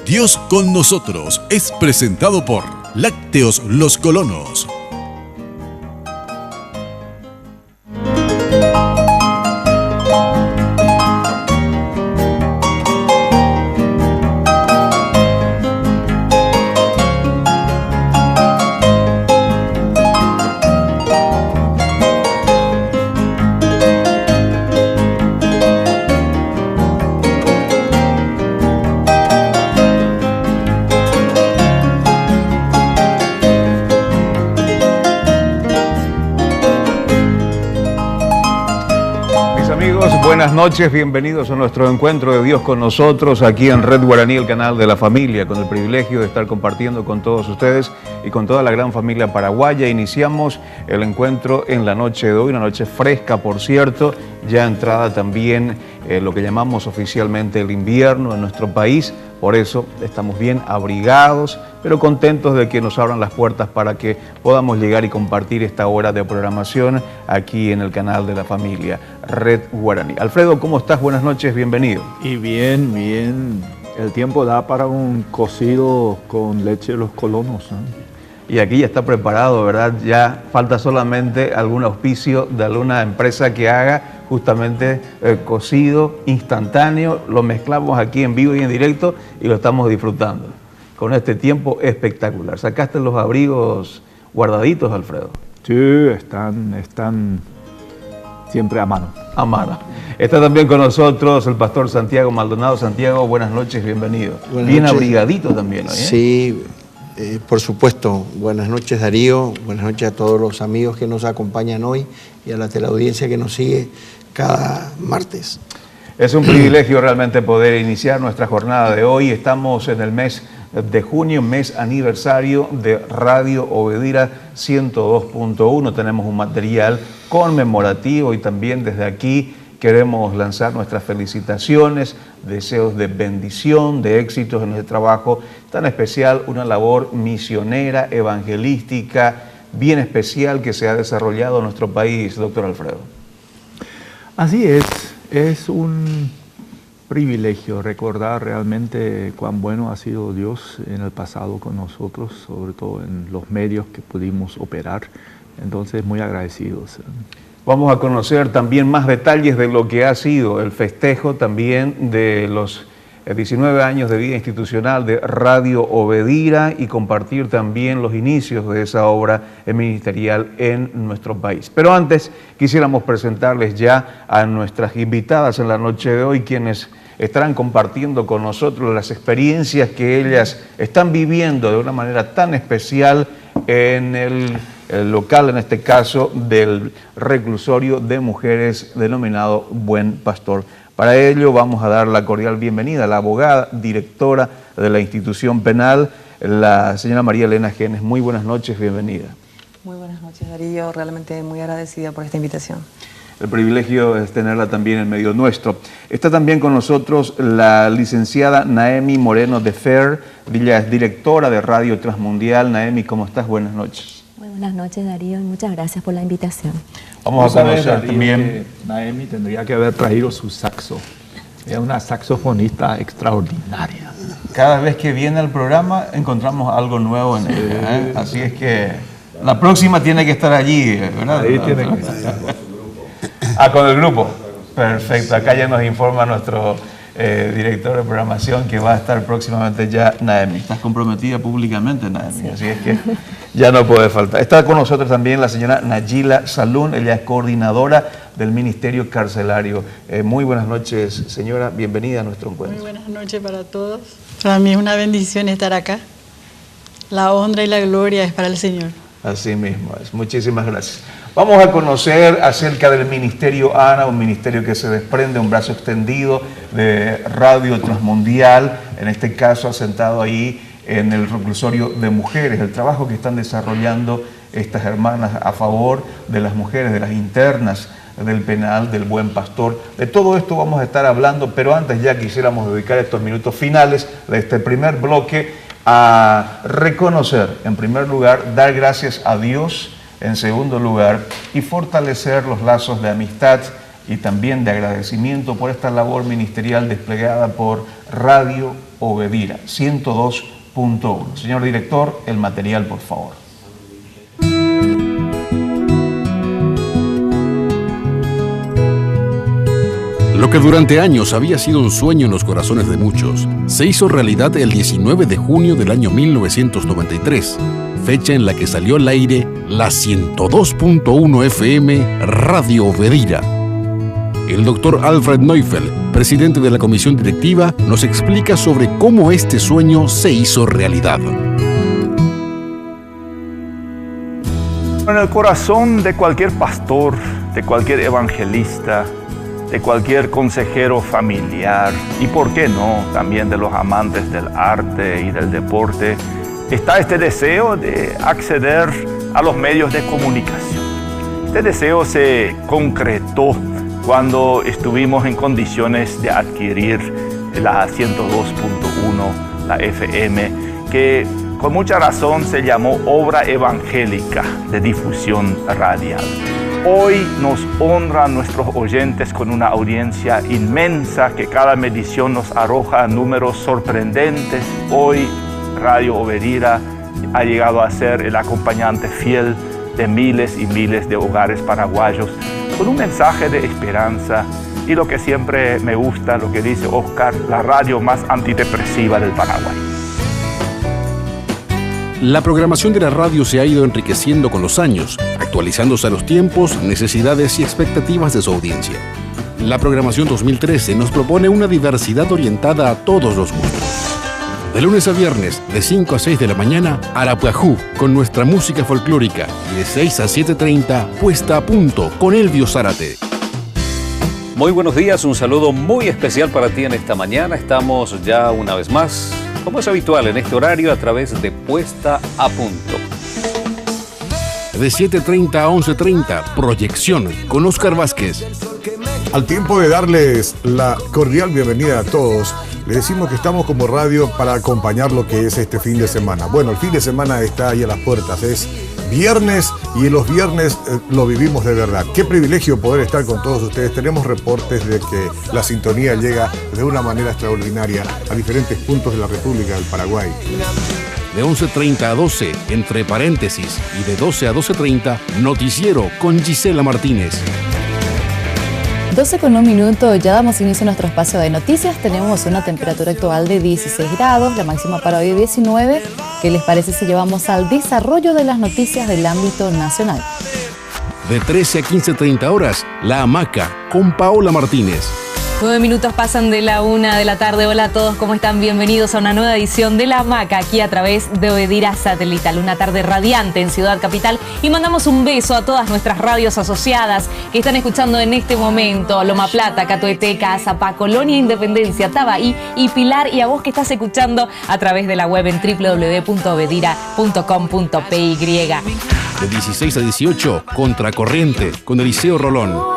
Dios con nosotros es presentado por Lácteos Los Colonos. Buenas noches, bienvenidos a nuestro encuentro de Dios con nosotros aquí en Red Guaraní, el canal de la familia, con el privilegio de estar compartiendo con todos ustedes y con toda la gran familia paraguaya. Iniciamos el encuentro en la noche de hoy, una noche fresca, por cierto, ya entrada también lo que llamamos oficialmente el invierno en nuestro país. Por eso estamos bien abrigados, pero contentos de que nos abran las puertas para que podamos llegar y compartir esta hora de programación aquí en el canal de la familia, Red Guaraní. Alfredo, ¿cómo estás? Buenas noches, bienvenido. Y bien. El tiempo da para un cocido con leche de los colonos, ¿no? Y aquí ya está preparado, ¿verdad? Ya falta solamente algún auspicio de alguna empresa que haga justamente cocido instantáneo. Lo mezclamos aquí en vivo y en directo y lo estamos disfrutando con este tiempo espectacular. ¿Sacaste los abrigos guardaditos, Alfredo? Sí, están siempre a mano. A mano. Está también con nosotros el pastor Santiago Maldonado. Santiago, buenas noches, bienvenido. Buenas bien noches. Abrigadito también hoy, ¿eh? Sí, por supuesto. Buenas noches, Darío. Buenas noches a todos los amigos que nos acompañan hoy y a la teleaudiencia que nos sigue cada martes. Es un privilegio realmente poder iniciar nuestra jornada de hoy. Estamos en el mes de junio, mes aniversario de Radio Obedira 102.1. Tenemos un material conmemorativo y también desde aquí queremos lanzar nuestras felicitaciones, deseos de bendición, de éxitos en nuestro trabajo tan especial, una labor misionera, evangelística, bien especial que se ha desarrollado en nuestro país, doctor Alfredo. Así es un privilegio recordar realmente cuán bueno ha sido Dios en el pasado con nosotros, sobre todo en los medios que pudimos operar. Entonces, muy agradecidos. Vamos a conocer también más detalles de lo que ha sido el festejo también de los 19 años de vida institucional de Radio Obedira y compartir también los inicios de esa obra ministerial en nuestro país. Pero antes quisiéramos presentarles ya a nuestras invitadas en la noche de hoy, quienes estarán compartiendo con nosotros las experiencias que ellas están viviendo de una manera tan especial en el local, en este caso, del reclusorio de mujeres denominado Buen Pastor. Para ello vamos a dar la cordial bienvenida a la abogada, directora de la institución penal, la señora María Elena Genes. Muy buenas noches, bienvenida. Muy buenas noches, Darío. Realmente muy agradecida por esta invitación. El privilegio es tenerla también en medio nuestro. Está también con nosotros la licenciada Naemi Moreno de Fer. Ella es directora de Radio Transmundial. Naemi, ¿cómo estás? Buenas noches. Muy buenas noches, Darío, y muchas gracias por la invitación. Vamos a conocer también. Naemi tendría que haber traído su saxo. Es una saxofonista extraordinaria. Cada vez que viene al programa encontramos algo nuevo en ella, ¿eh? Así es que la próxima tiene que estar allí, ¿verdad? Ahí tiene que estar. Con el grupo. Perfecto. Acá ya nos informa nuestro director de programación que va a estar próximamente ya Naemi. Estás comprometida públicamente, Naemi, sí. Así es que ya no puede faltar. Está con nosotros también la señora Nayila Salún, ella es coordinadora del Ministerio Carcelario. Muy buenas noches, señora, bienvenida a nuestro encuentro. Muy buenas noches para todos. Para mí es una bendición estar acá. La honra y la gloria es para el Señor. Así mismo es. Muchísimas gracias. Vamos a conocer acerca del Ministerio ANA, un ministerio que se desprende, un brazo extendido de Radio Transmundial, en este caso asentado ahí en el reclusorio de mujeres, el trabajo que están desarrollando estas hermanas a favor de las mujeres, de las internas del penal del Buen Pastor. De todo esto vamos a estar hablando, pero antes ya quisiéramos dedicar estos minutos finales de este primer bloque a reconocer, en primer lugar, dar gracias a Dios, en segundo lugar, y fortalecer los lazos de amistad y también de agradecimiento por esta labor ministerial desplegada por Radio Obedira 102.1. Señor director, el material, por favor. Lo que durante años había sido un sueño en los corazones de muchos, se hizo realidad el 19 de junio del año 1993, fecha en la que salió al aire la 102.1 FM Radio Obedira. El doctor Alfred Neufeld, presidente de la comisión directiva, nos explica sobre cómo este sueño se hizo realidad. En el corazón de cualquier pastor, de cualquier evangelista, de cualquier consejero familiar y, por qué no, también de los amantes del arte y del deporte, está este deseo de acceder a los medios de comunicación. Este deseo se concretó cuando estuvimos en condiciones de adquirir la 102.1, la FM, que con mucha razón se llamó Obra Evangélica de Difusión Radial. Hoy nos honran nuestros oyentes con una audiencia inmensa que cada medición nos arroja números sorprendentes. Hoy Radio Obedira ha llegado a ser el acompañante fiel de miles y miles de hogares paraguayos con un mensaje de esperanza y lo que siempre me gusta, lo que dice Oscar, la radio más antidepresiva del Paraguay. La programación de la radio se ha ido enriqueciendo con los años, actualizándose a los tiempos, necesidades y expectativas de su audiencia. La programación 2013 nos propone una diversidad orientada a todos los gustos. De lunes a viernes, de 5 a 6 de la mañana, Arapuajú, con nuestra música folclórica, y de 6 a 7:30, Puesta a Punto, con Elvio Zárate. Muy buenos días, un saludo muy especial para ti en esta mañana. Estamos ya una vez más, como es habitual en este horario, a través de Puesta a Punto. De 7:30 a 11:30, Proyección, con Oscar Vázquez. Al tiempo de darles la cordial bienvenida a todos, les decimos que estamos como radio para acompañar lo que es este fin de semana. Bueno, el fin de semana está ahí a las puertas, es viernes y los viernes lo vivimos de verdad. Qué privilegio poder estar con todos ustedes. Tenemos reportes de que la sintonía llega de una manera extraordinaria a diferentes puntos de la República del Paraguay. De 11:30 a 12, entre paréntesis, y de 12 a 12:30, Noticiero con Gisela Martínez. 12:01, ya damos inicio a nuestro espacio de noticias. Tenemos una temperatura actual de 16 grados, la máxima para hoy 19. ¿Qué les parece si llevamos al desarrollo de las noticias del ámbito nacional? De 13 a 15:30 horas, La Hamaca con Paola Martínez. 9 minutos pasan de la 1 de la tarde. Hola a todos, ¿cómo están? Bienvenidos a una nueva edición de La Hamaca, aquí a través de Obedira Satelital. Una tarde radiante en Ciudad Capital. Y mandamos un beso a todas nuestras radios asociadas que están escuchando en este momento. Loma Plata, Catueteca, Azapá, Colonia Independencia, Tabaí y Pilar. Y a vos que estás escuchando a través de la web en www.obedira.com.py. De 16 a 18, Contracorriente con Eliseo Rolón.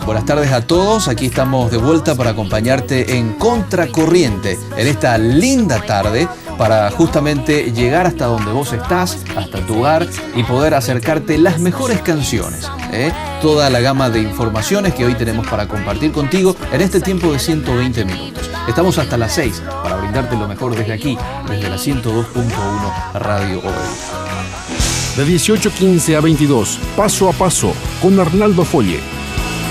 Buenas tardes a todos, aquí estamos de vuelta para acompañarte en Contracorriente en esta linda tarde para justamente llegar hasta donde vos estás, hasta tu hogar y poder acercarte las mejores canciones, toda la gama de informaciones que hoy tenemos para compartir contigo en este tiempo de 120 minutos. Estamos hasta las 6 para brindarte lo mejor desde aquí, desde la 102.1 Radio Obedira. De 18:15 a 22, Paso a Paso con Arnaldo Folle.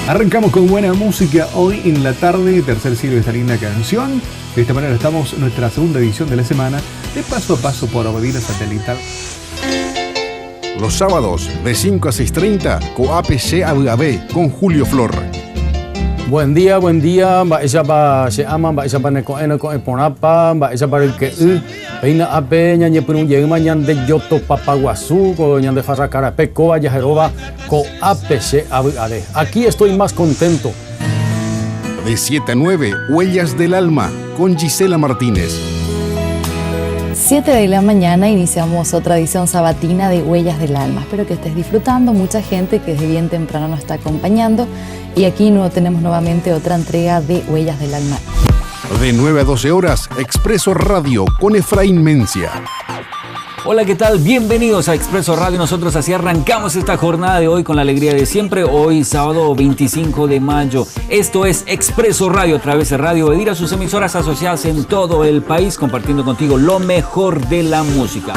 Arrancamos con buena música hoy en la tarde, tercer siglo de esta linda canción. De esta manera estamos en nuestra segunda edición de la semana de Paso a Paso por Obedira Satelital. Los sábados de 5 a 6:30, Coapc ABAB con Julio Flor. Buen día, ella va se aman, ella va neko eponapa, ella va el que peina ape ñañe pun yema ñande yoto papaguazú, ko ñande farracara peco vaya jeroba co APC ABAD. Aquí estoy más contento. De 7 a 9, Huellas del Alma con Gisela Martínez. 7 de la mañana iniciamos otra edición sabatina de Huellas del Alma. Espero que estés disfrutando, mucha gente que desde bien temprano nos está acompañando. Y aquí tenemos nuevamente otra entrega de Huellas del Alma. De 9 a 12 horas, Expreso Radio con Efraín Mencia. Hola, ¿qué tal? Bienvenidos a Expreso Radio. Nosotros así arrancamos esta jornada de hoy con la alegría de siempre. Hoy, sábado 25 de mayo. Esto es Expreso Radio a través de Radio Obedira, sus emisoras asociadas en todo el país, compartiendo contigo lo mejor de la música.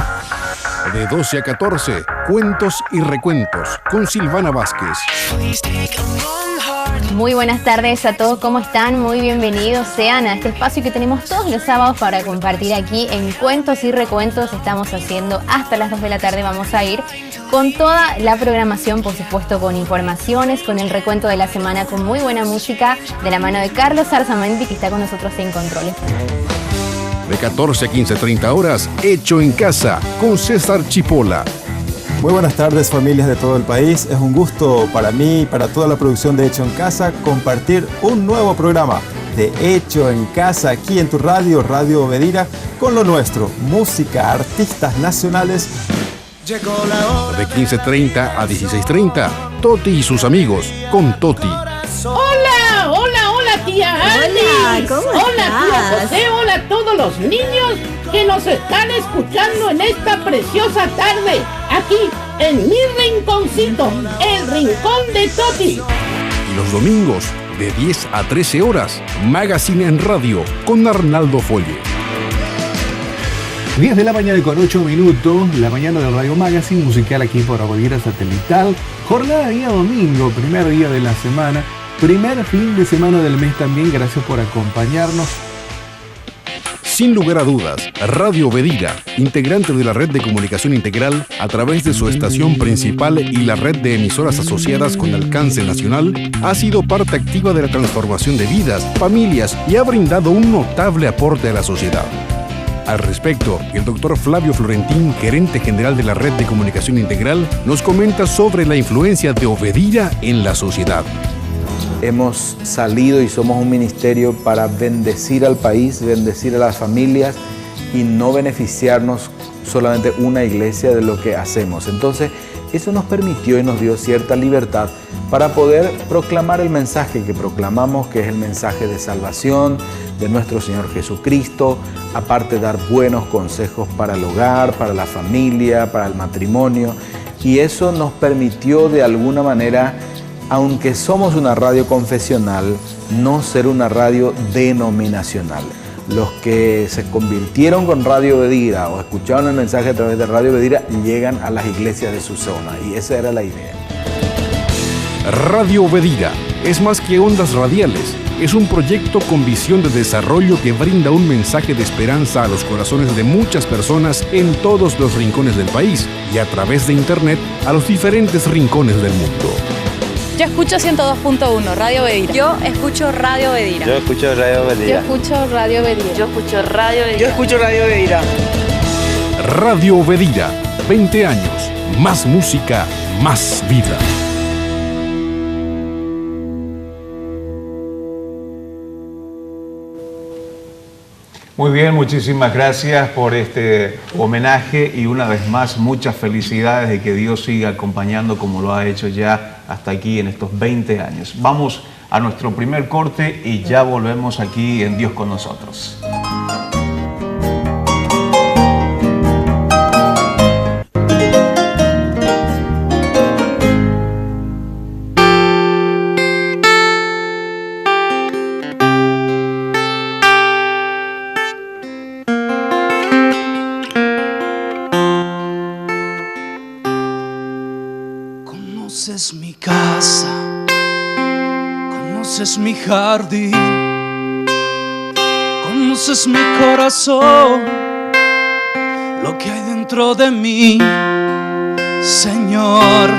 De 12 a 14, cuentos y recuentos con Silvana Vázquez. Muy buenas tardes a todos, ¿cómo están? Muy bienvenidos sean a este espacio que tenemos todos los sábados para compartir aquí en Cuentos y Recuentos. Estamos haciendo hasta las 2 de la tarde, vamos a ir con toda la programación, por supuesto con informaciones, con el recuento de la semana, con muy buena música, de la mano de Carlos Arzamendi, que está con nosotros en controles. De 14 a 15:30 horas, Hecho en Casa con César Chipola. Muy buenas tardes, familias de todo el país. Es un gusto para mí y para toda la producción de Hecho en Casa compartir un nuevo programa de Hecho en Casa aquí en tu radio, Radio Obedira, con lo nuestro, música, artistas nacionales. De 15:30 a 16:30, Toti y sus amigos con Toti. Hola, hola, hola tía Andy. Hola, ¿cómo hola estás? tía José, hola a todos los niños que nos están escuchando en esta preciosa tarde, aquí en mi rinconcito, el rincón de Toti. Y los domingos, de 10 a 13 horas, Magazine en Radio con Arnaldo Folle. 10 de la mañana con 8 minutos, la mañana del Radio Magazine, musical aquí por Obedira Satelital. Jornada día domingo, primer día de la semana, primer fin de semana del mes también. Gracias por acompañarnos. Sin lugar a dudas, Radio Obedira, integrante de la red de comunicación integral, a través de su estación principal y la red de emisoras asociadas con alcance nacional, ha sido parte activa de la transformación de vidas, familias y ha brindado un notable aporte a la sociedad. Al respecto, el doctor Flavio Florentín, gerente general de la red de comunicación integral, nos comenta sobre la influencia de Obedira en la sociedad. Hemos salido y somos un ministerio para bendecir al país, bendecir a las familias y no beneficiarnos solamente una iglesia de lo que hacemos. Entonces, eso nos permitió y nos dio cierta libertad para poder proclamar el mensaje que proclamamos, que es el mensaje de salvación de nuestro Señor Jesucristo, aparte de dar buenos consejos para el hogar, para la familia, para el matrimonio. Y eso nos permitió de alguna manera, aunque somos una radio confesional, no ser una radio denominacional. Los que se convirtieron con Radio Obedira o escucharon el mensaje a través de Radio Obedira llegan a las iglesias de su zona, y esa era la idea. Radio Obedira es más que ondas radiales, es un proyecto con visión de desarrollo que brinda un mensaje de esperanza a los corazones de muchas personas en todos los rincones del país y a través de internet a los diferentes rincones del mundo. Yo escucho 102.1, Radio Obedira. Yo escucho Radio Obedira. Yo escucho Radio Obedira. Yo escucho Radio Obedira. Yo escucho Radio Obedira. Yo escucho Radio Obedira. Radio Obedira, 20 años, más música, más vida. Muy bien, muchísimas gracias por este homenaje y una vez más muchas felicidades de que Dios siga acompañando como lo ha hecho ya hasta aquí en estos 20 años. Vamos a nuestro primer corte y ya volvemos aquí en Dios con nosotros. Conoces mi casa, conoces mi jardín, conoces mi corazón, lo que hay dentro de mí, Señor.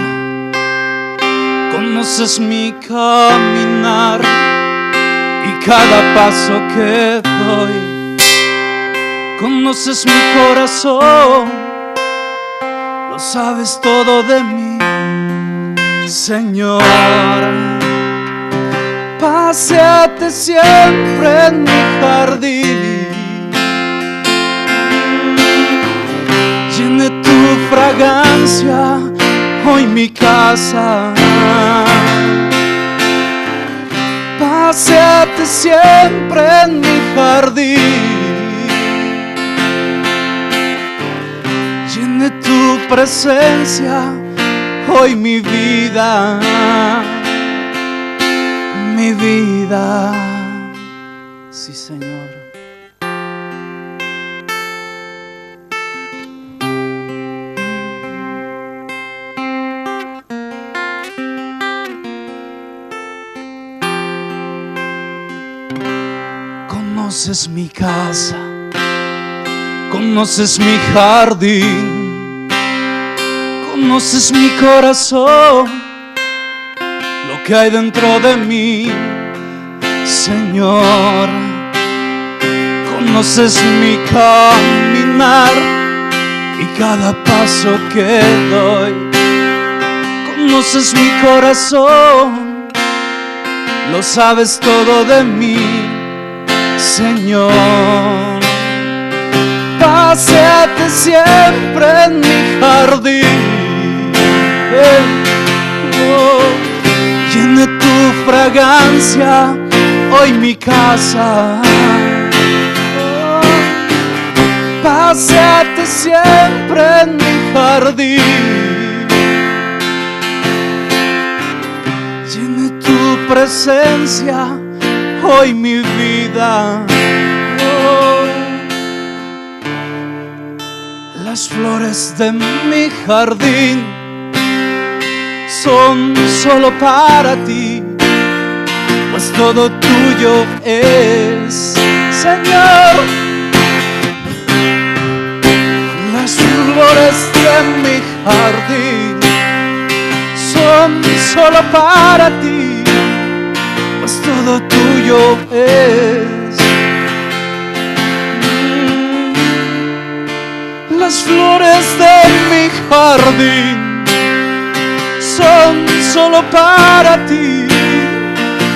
Conoces mi caminar y cada paso que doy, conoces mi corazón, lo sabes todo de mí, Señor. Paséate siempre en mi jardín, llene tu fragancia hoy mi casa. Paséate siempre en mi jardín, presencia, hoy mi vida, sí Señor. Conoces mi casa, conoces mi jardín, conoces mi corazón, lo que hay dentro de mí, Señor. Conoces mi caminar y cada paso que doy. Conoces mi corazón, lo sabes todo de mí, Señor. Paséate siempre en mi jardín, llene tu fragancia hoy mi casa. Paséate siempre en mi jardín, llene tu presencia hoy mi vida. Las flores de mi jardín son solo para ti, pues todo tuyo es, Señor. Las flores de mi jardín son solo para ti, pues todo tuyo es. Las flores de mi jardín son solo para ti,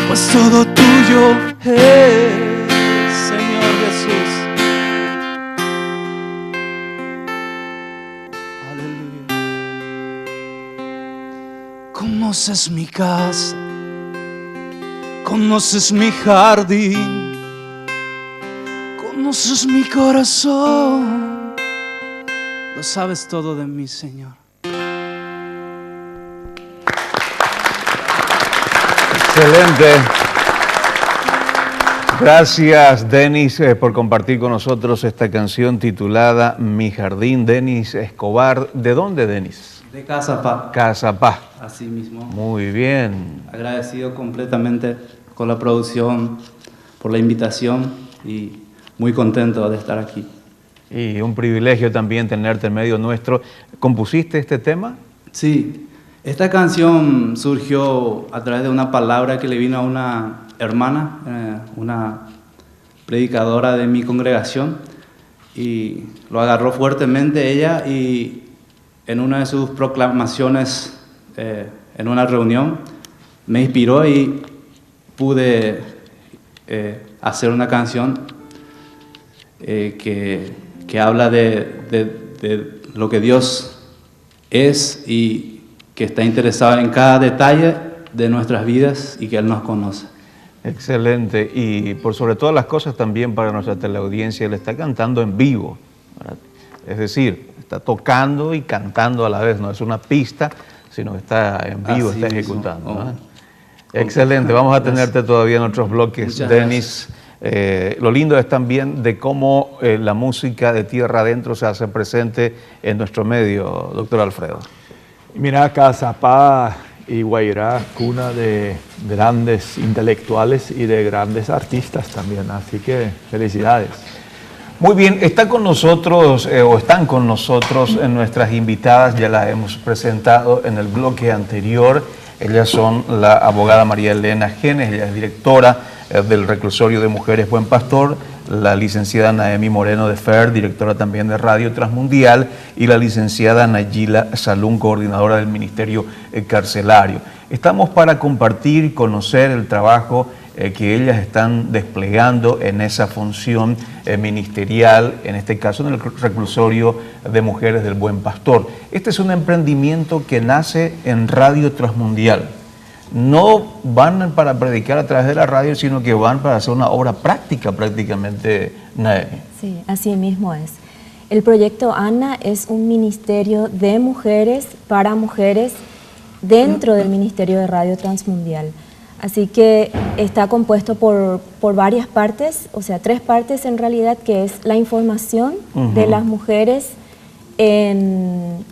pues todo tuyo es, Señor Jesús. Aleluya. Conoces mi casa, conoces mi jardín, conoces mi corazón, lo sabes todo de mí, Señor. Excelente. Gracias, Denis, por compartir con nosotros esta canción titulada Mi Jardín. Denis Escobar. ¿De dónde, Denis? De Cazapá. Cazapá. Así mismo. Muy bien. Agradecido completamente con la producción por la invitación y muy contento de estar aquí. Y un privilegio también tenerte en medio nuestro. ¿Compusiste este tema? Sí. Esta canción surgió a través de una palabra que le vino a una hermana, una predicadora de mi congregación, y lo agarró fuertemente ella, y en una de sus proclamaciones en una reunión me inspiró y pude hacer una canción que habla de lo que Dios es y que está interesado en cada detalle de nuestras vidas y que Él nos conoce. Excelente. Y por sobre todas las cosas también para nuestra teleaudiencia, Él está cantando en vivo, ¿verdad? Es decir, está tocando y cantando a la vez, no es una pista, sino que está en vivo, así está ejecutando, ¿no? Excelente, vamos a tenerte todavía en otros bloques, Denis. Lo lindo es también de cómo la música de tierra adentro se hace presente en nuestro medio, doctor Alfredo. Mira, Cazapá y Guairá, cuna de grandes intelectuales y de grandes artistas también, así que felicidades. Muy bien, está con nosotros o están con nosotros en nuestras invitadas, ya las hemos presentado en el bloque anterior. Ellas son la abogada María Elena Genes, ella es directora del Reclusorio de Mujeres Buen Pastor, la licenciada Naemi Moreno de FER, directora también de Radio Transmundial, y la licenciada Nayila Salún, coordinadora del Ministerio Carcelario. Estamos para compartir y conocer el trabajo que ellas están desplegando en esa función ministerial, en este caso en el Reclusorio de Mujeres del Buen Pastor. Este es un emprendimiento que nace en Radio Transmundial. No van para predicar a través de la radio, sino que van para hacer una obra práctica prácticamente, Naemi. Sí, así mismo es. El proyecto ANA es un ministerio de mujeres para mujeres dentro del Ministerio de Radio Transmundial. Así que está compuesto por varias partes, o sea, 3 partes en realidad, que es la información de las mujeres en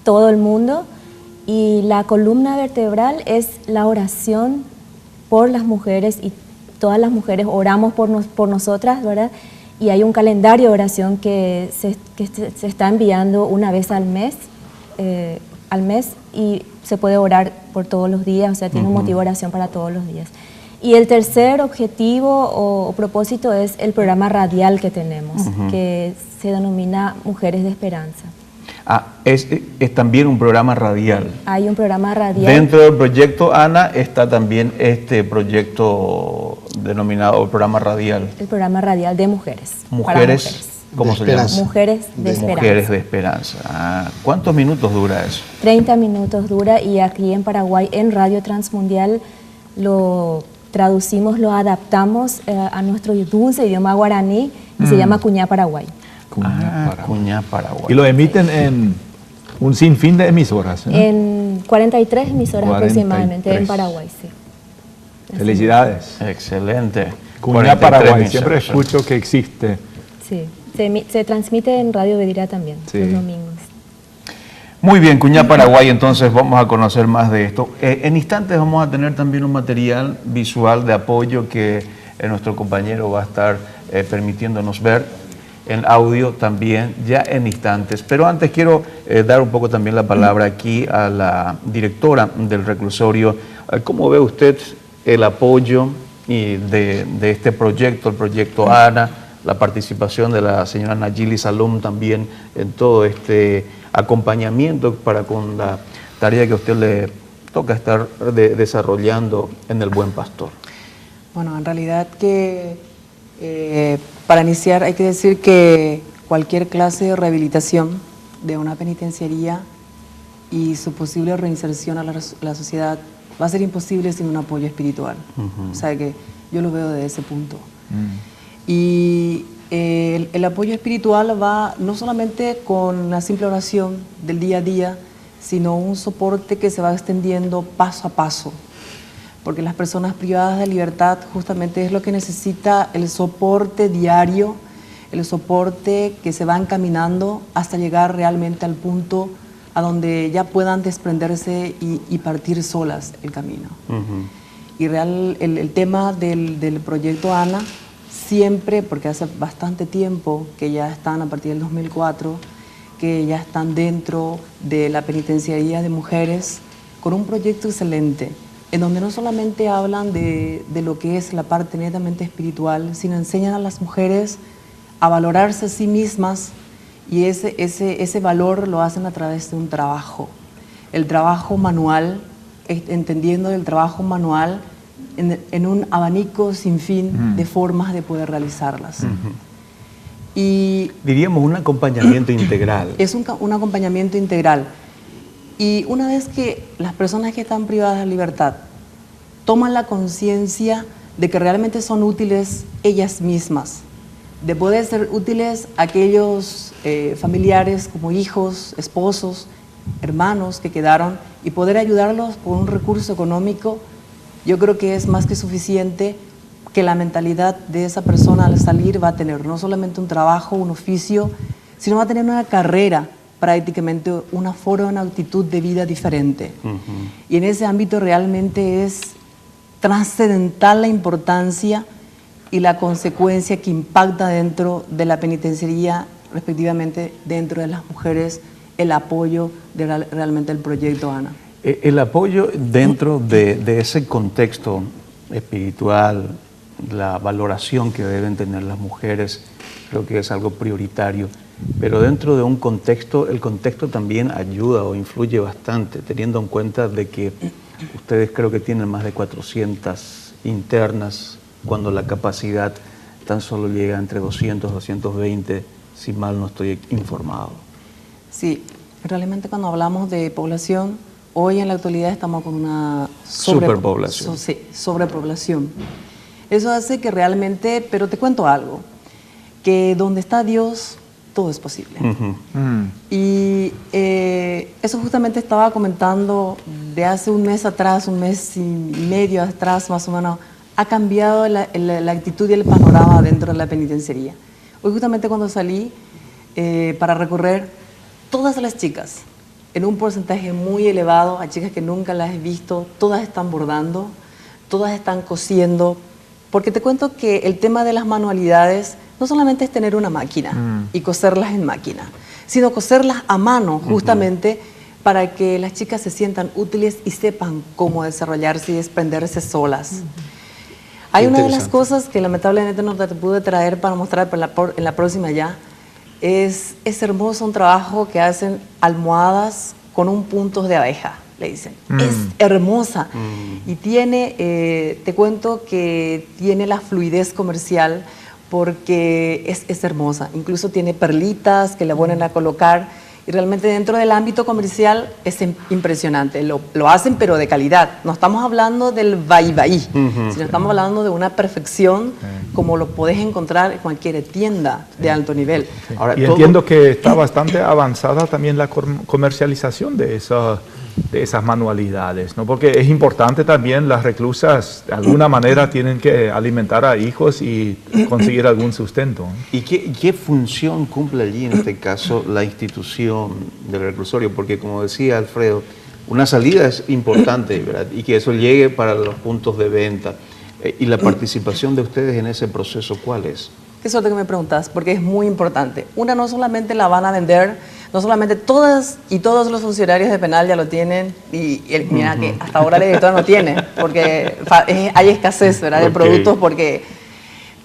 todo el mundo, y la columna vertebral es la oración por las mujeres, y todas las mujeres oramos por nosotras, ¿verdad? Y hay un calendario de oración que se está enviando una vez al mes, y se puede orar por todos los días, o sea, tiene un motivo de oración para todos los días. Y el tercer objetivo o propósito es el programa radial que tenemos, que se denomina Mujeres de Esperanza. Es también un programa radial. Hay un programa radial. Dentro del proyecto ANA está también este proyecto denominado programa radial. El programa radial de mujeres. Mujeres, ¿cómo se llama? Mujeres de Esperanza. Mujeres de Esperanza. ¿Cuántos minutos dura eso? 30 minutos dura, y aquí en Paraguay, en Radio Transmundial, lo traducimos, lo adaptamos a nuestro dulce idioma guaraní, y se llama Cuñá Paraguay. Cuñá Paraguay. Y lo emiten en un sinfín de emisoras, ¿no? En 43 emisoras 43. Aproximadamente en Paraguay, sí. Felicidades. Excelente. Cuñá Paraguay, siempre escucho que existe. Sí, se transmite en Radio Bedira también, los domingos. Muy bien, Cuñá Paraguay, entonces vamos a conocer más de esto. En instantes vamos a tener también un material visual de apoyo que nuestro compañero va a estar permitiéndonos ver en audio también, ya en instantes. Pero antes quiero dar un poco también la palabra aquí a la directora del reclusorio. ¿Cómo ve usted el apoyo de este proyecto, el proyecto ANA, la participación de la señora Nayeli Salom también en todo este acompañamiento para con la tarea que a usted le toca estar desarrollando en el Buen Pastor? Bueno, en realidad que para iniciar hay que decir que cualquier clase de rehabilitación de una penitenciaría y su posible reinserción a la sociedad va a ser imposible sin un apoyo espiritual. O sea que yo lo veo desde ese punto. Y el apoyo espiritual va no solamente con la simple oración del día a día, sino un soporte que se va extendiendo paso a paso. Porque las personas privadas de libertad justamente es lo que necesita, el soporte diario, el soporte que se va encaminando hasta llegar realmente al punto a donde ya puedan desprenderse y partir solas el camino. Y el tema del proyecto ANA, siempre, porque hace bastante tiempo que ya están, a partir del 2004, que ya están dentro de la penitenciaría de mujeres, con un proyecto excelente, en donde no solamente hablan de lo que es la parte netamente espiritual, sino enseñan a las mujeres a valorarse a sí mismas, y ese valor lo hacen a través de un trabajo. El trabajo manual, entendiendo el trabajo manual en un abanico sin fin de formas de poder realizarlas. Y diríamos un acompañamiento integral. Es un acompañamiento integral. Y una vez que las personas que están privadas de libertad toman la conciencia de que realmente son útiles ellas mismas, de poder ser útiles a aquellos familiares como hijos, esposos, hermanos que quedaron, y poder ayudarlos con un recurso económico, yo creo que es más que suficiente que la mentalidad de esa persona al salir va a tener no solamente un trabajo, un oficio, sino va a tener una carrera, prácticamente una forma, una actitud de vida diferente. Y en ese ámbito realmente es trascendental la importancia y la consecuencia que impacta dentro de la penitenciaría, respectivamente dentro de las mujeres, el apoyo de realmente el proyecto ANA. El apoyo dentro de ese contexto espiritual, la valoración que deben tener las mujeres, creo que es algo prioritario. Pero dentro de un contexto, el contexto también ayuda o influye bastante, teniendo en cuenta de que ustedes creo que tienen más de 400 internas, cuando la capacidad tan solo llega entre 200, 220, si mal no estoy informado. Sí, realmente cuando hablamos de población, hoy en la actualidad estamos con una sobrepoblación. Sí, sobrepoblación. Eso hace que realmente, pero te cuento algo, que donde está Dios todo es posible. Y eso justamente estaba comentando de hace un mes atrás, un mes y medio atrás más o menos, ha cambiado la actitud y el panorama dentro de la penitenciaría. Hoy justamente cuando salí para recorrer, todas las chicas, en un porcentaje muy elevado, a chicas que nunca las he visto, todas están bordando, todas están cosiendo, porque te cuento que el tema de las manualidades no solamente es tener una máquina y coserlas en máquina, sino coserlas a mano justamente para que las chicas se sientan útiles y sepan cómo desarrollarse y desprenderse solas. Hay una de las cosas que lamentablemente no te pude traer para mostrar en la próxima ya. Es hermoso un trabajo que hacen almohadas con un punto de abeja, le dicen. Es hermosa. Y tiene, te cuento que tiene la fluidez comercial porque es hermosa. Incluso tiene perlitas que le ponen a colocar. Y realmente dentro del ámbito comercial es impresionante. Lo hacen pero de calidad. No estamos hablando del vaí, sino estamos hablando de una perfección como lo podés encontrar en cualquier tienda de alto nivel. Ahora, y entiendo que está bastante avanzada también la comercialización de esas manualidades, ¿no? Porque es importante también, las reclusas de alguna manera tienen que alimentar a hijos y conseguir algún sustento. ¿Y qué función cumple allí en este caso la institución del reclusorio? Porque como decía Alfredo, una salida es importante, ¿verdad? Y que eso llegue para los puntos de venta. ¿Y la participación de ustedes en ese proceso cuál es? Qué suerte que me preguntas, porque es muy importante. Una, no solamente la van a vender, no solamente todas y todos los funcionarios de penal ya lo tienen, y mira que hasta ahora la directora no tiene, porque hay escasez, ¿verdad?, de productos,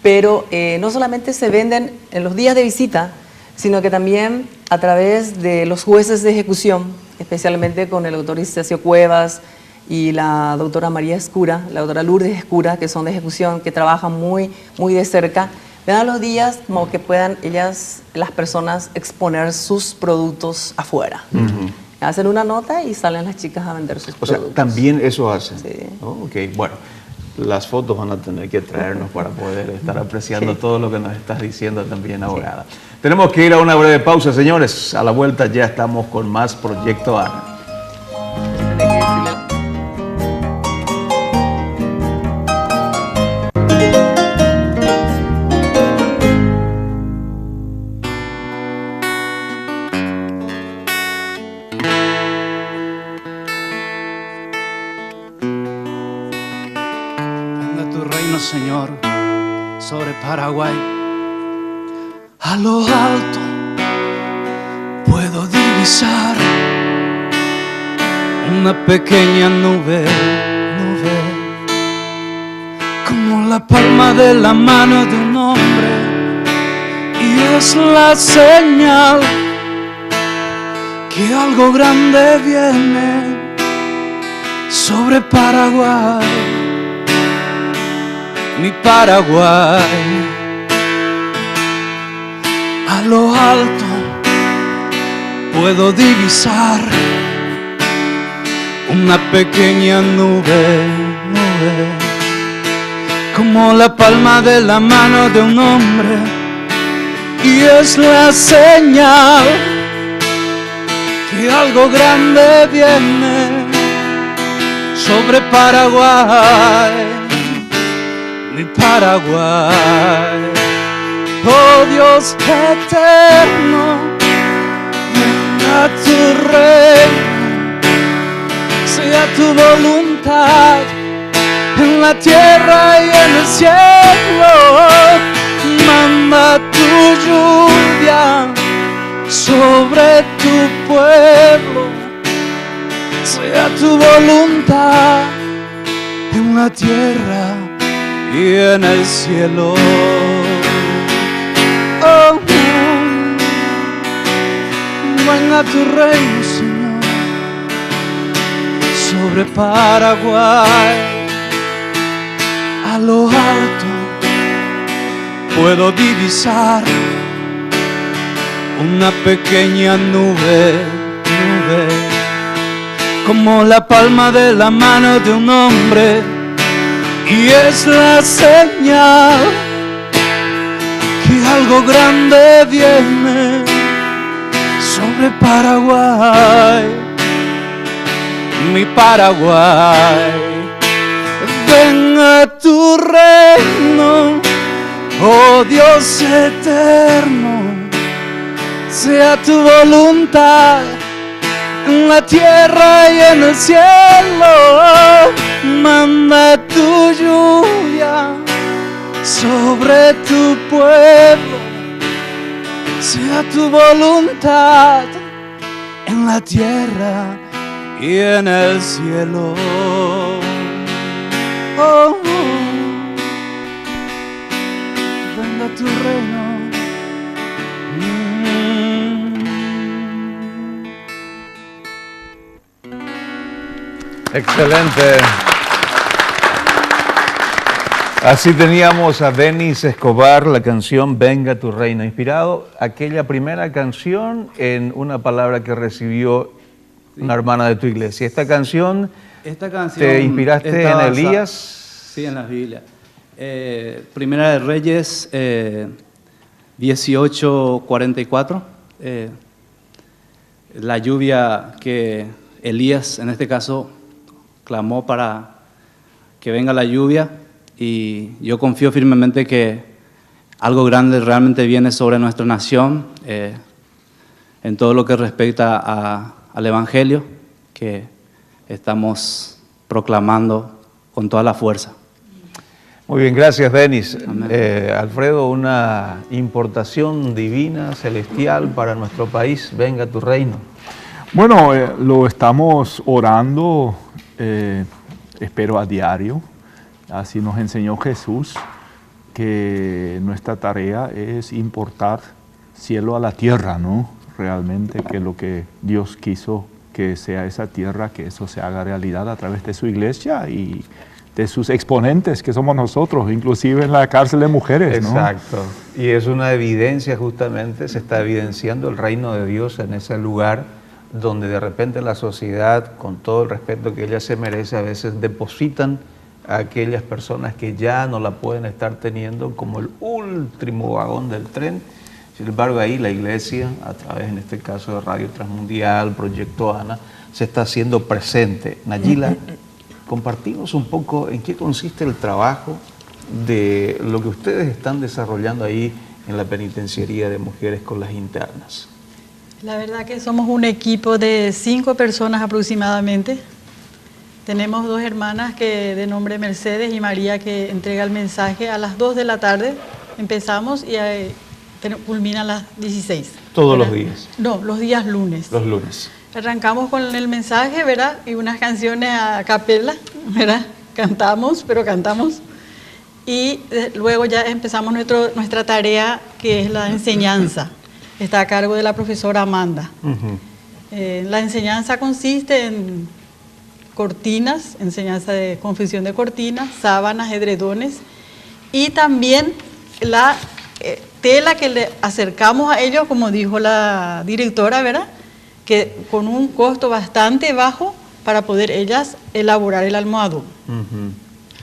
pero no solamente se venden en los días de visita, sino que también a través de los jueces de ejecución, especialmente con el doctor Istasio Cuevas y la doctora María Escura, la doctora Lourdes Escura, que son de ejecución, que trabajan muy de cerca. Me dan los días como que puedan las personas, exponer sus productos afuera. Hacen una nota y salen las chicas a vender sus productos. O sea, también eso hacen. Sí. Oh, ok, bueno, las fotos van a tener que traernos para poder estar apreciando todo lo que nos estás diciendo también, abogada. Tenemos que ir a una breve pausa, señores. A la vuelta ya estamos con más Proyecto Ana. Señor, sobre Paraguay. A lo alto puedo divisar una pequeña nube, como la palma de la mano de un hombre, y es la señal que algo grande viene sobre Paraguay. Mi Paraguay, a lo alto puedo divisar una pequeña nube, como la palma de la mano de un hombre, y es la señal que algo grande viene sobre Paraguay. Mi Paraguay, oh Dios eterno, venga tu reino, sea tu voluntad en la tierra y en el cielo. Manda tu lluvia sobre tu pueblo, sea tu voluntad en la tierra y en el cielo. Oh, venga tu reino, Señor, sobre Paraguay. A lo alto puedo divisar una pequeña nube, como la palma de la mano de un hombre, y es la señal que algo grande viene Paraguay, mi Paraguay. Venga tu reino, oh Dios eterno, sea tu voluntad en la tierra y en el cielo. Manda tu lluvia sobre tu pueblo, sea tu voluntad en la tierra y en el cielo. Oh, venga tu reino. Excelente. Así teníamos a Denis Escobar, la canción Venga tu reino, inspirado aquella primera canción en una palabra que recibió una hermana de tu iglesia. Esta canción ¿te inspiraste en Elías? Sí, en la Biblia. Primera de Reyes 18:44. La lluvia que Elías, en este caso, clamó para que venga la lluvia, y yo confío firmemente que algo grande realmente viene sobre nuestra nación en todo lo que respecta al Evangelio que estamos proclamando con toda la fuerza. Muy bien, gracias Denis. Alfredo, una importación divina, celestial para nuestro país. Venga tu reino. Bueno, lo estamos orando, espero a diario. Así nos enseñó Jesús, que nuestra tarea es importar cielo a la tierra, ¿no? Realmente que lo que Dios quiso que sea esa tierra, que eso se haga realidad a través de su iglesia y de sus exponentes, que somos nosotros, inclusive en la cárcel de mujeres, ¿no? Exacto. Y es una evidencia, justamente, se está evidenciando el reino de Dios en ese lugar donde de repente la sociedad, con todo el respeto que ella se merece, a veces depositan a aquellas personas que ya no la pueden estar teniendo como el último vagón del tren. Sin embargo, ahí la iglesia, a través, en este caso, de Radio Transmundial, Proyecto Ana, se está haciendo presente. Nayila, compartimos un poco en qué consiste el trabajo de lo que ustedes están desarrollando ahí en la penitenciaría de mujeres con las internas. La verdad que somos un equipo de 5 personas aproximadamente. Tenemos 2 hermanas que de nombre Mercedes y María, que entrega el mensaje a las 2 de la tarde. Empezamos y culmina a las 16. ¿Todos los días? No, los días lunes. Los lunes. Arrancamos con el mensaje, ¿verdad? Y unas canciones a capela, ¿verdad? Cantamos. Y luego ya empezamos nuestra tarea, que es la enseñanza. Está a cargo de la profesora Amanda. La enseñanza consiste en cortinas, enseñanza de confección de cortinas, sábanas, edredones, y también la tela que le acercamos a ellos, como dijo la directora, ¿verdad? Que con un costo bastante bajo para poder ellas elaborar el almohadón.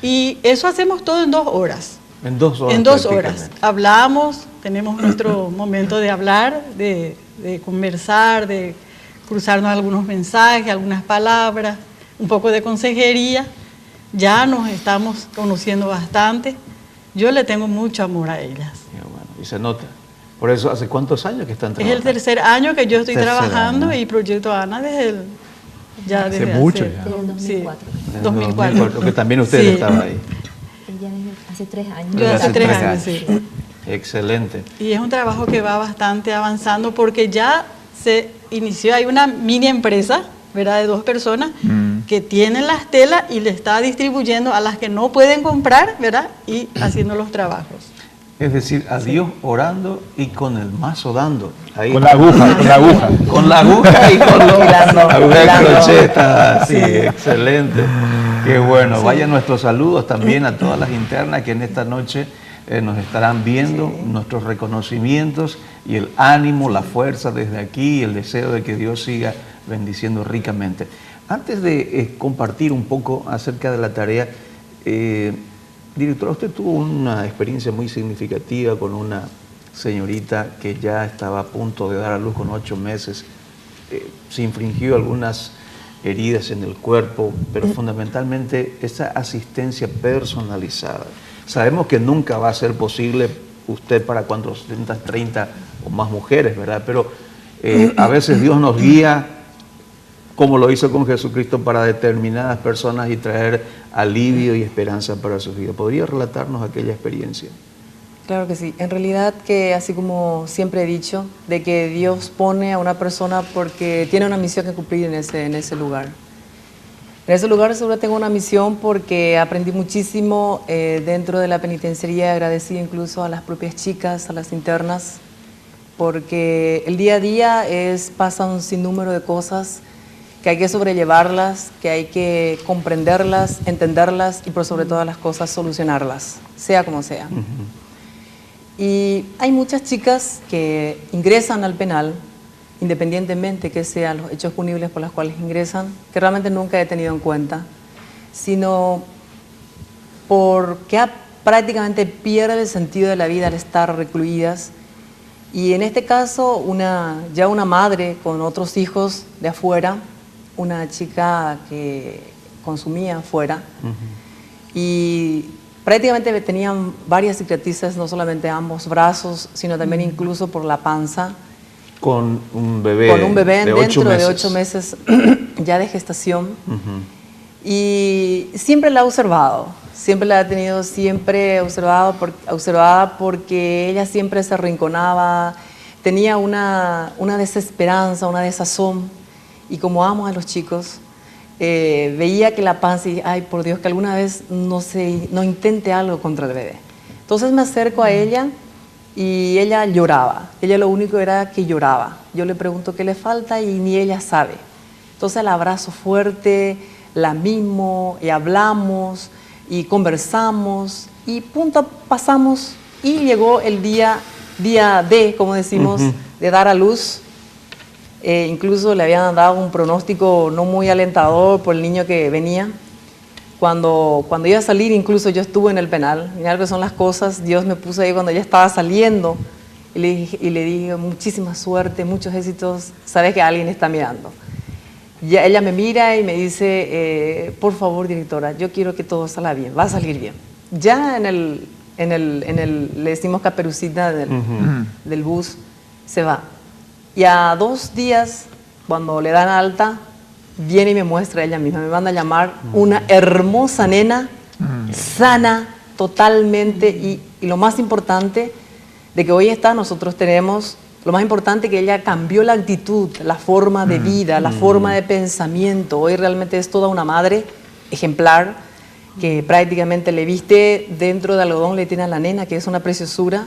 Y eso hacemos todo en 2 horas. En 2 horas. En 2 horas. Hablamos, tenemos nuestro momento de hablar, de conversar, de cruzarnos algunos mensajes, algunas palabras, un poco de consejería. Ya nos estamos conociendo bastante. Yo le tengo mucho amor a ellas. Bueno, y se nota. Por eso, ¿hace cuántos años que están trabajando? Es el 3er año que yo estoy trabajando y Proyecto Ana desde hace mucho ya. Desde el 2004. Sí, 2004, porque también usted estaba ahí. Ella desde hace 3 años. Yo hace 3 años, sí. Excelente. Y es un trabajo que va bastante avanzando porque ya se inició, hay una mini empresa, ¿verdad?, de 2 personas que tienen las telas y le está distribuyendo a las que no pueden comprar, ¿verdad?, y haciendo los trabajos. Es decir, a Dios orando y con el mazo dando. Ahí. Con la aguja, con la aguja. Con la aguja y con la aguja de crochet. Sí, excelente. Qué bueno. Vayan nuestros saludos también a todas las internas que en esta noche nos estarán viendo, nuestros reconocimientos y el ánimo, la fuerza desde aquí, el deseo de que Dios siga bendiciendo ricamente. Antes de compartir un poco acerca de la tarea, directora, usted tuvo una experiencia muy significativa con una señorita que ya estaba a punto de dar a luz con 8 meses se infringió algunas heridas en el cuerpo, pero fundamentalmente esa asistencia personalizada. Sabemos que nunca va a ser posible usted para 430 o más mujeres, ¿verdad? Pero a veces Dios nos guía, como lo hizo con Jesucristo, para determinadas personas y traer alivio y esperanza para sus vidas. ¿Podría relatarnos aquella experiencia? Claro que sí. En realidad que, así como siempre he dicho, de que Dios pone a una persona porque tiene una misión que cumplir en ese lugar. En ese lugar seguro tengo una misión porque aprendí muchísimo dentro de la penitenciaría, agradecido incluso a las propias chicas, a las internas, porque el día a día pasa un sinnúmero de cosas que hay que sobrellevarlas, que hay que comprenderlas, entenderlas y por sobre todas las cosas solucionarlas, sea como sea. Y hay muchas chicas que ingresan al penal, independientemente que sean los hechos punibles por los cuales ingresan, que realmente nunca he tenido en cuenta, sino porque prácticamente pierde el sentido de la vida al estar recluidas. Y en este caso, ya una madre con otros hijos de afuera, una chica que consumía afuera, y prácticamente tenían varias cicatrices, no solamente ambos brazos, sino también incluso por la panza. Con un bebé dentro de 8 meses ya de gestación. Y siempre la he observado, siempre la he tenido observada porque ella siempre se arrinconaba, tenía una desesperanza, una desazón. Y como amo a los chicos, veía que la panza y ay, por Dios, que alguna vez no intente algo contra el bebé. Entonces me acerco a ella y ella lloraba. Ella lo único era que lloraba. Yo le pregunto qué le falta y ni ella sabe. Entonces la abrazo fuerte, la mimo y hablamos y conversamos y punto, pasamos y llegó el día D, como decimos, de dar a luz. Incluso le habían dado un pronóstico no muy alentador por el niño que venía. Cuando iba a salir, incluso yo estuve en el penal. Mirá que son las cosas, Dios me puso ahí cuando ya estaba saliendo y le dije muchísima suerte, muchos éxitos, sabes que alguien está mirando. Y ella me mira y me dice, por favor, directora, yo quiero que todo salga bien, va a salir bien. Ya le decimos caperucita del bus, se va. Y a 2 días, cuando le dan alta, viene y me muestra ella misma, me manda a llamar una hermosa nena, sana totalmente y lo más importante de que hoy nosotros tenemos, lo más importante que ella cambió la actitud, la forma de vida, la forma de pensamiento. Hoy realmente es toda una madre ejemplar que prácticamente le viste dentro de algodón, le tiene a la nena, que es una preciosura.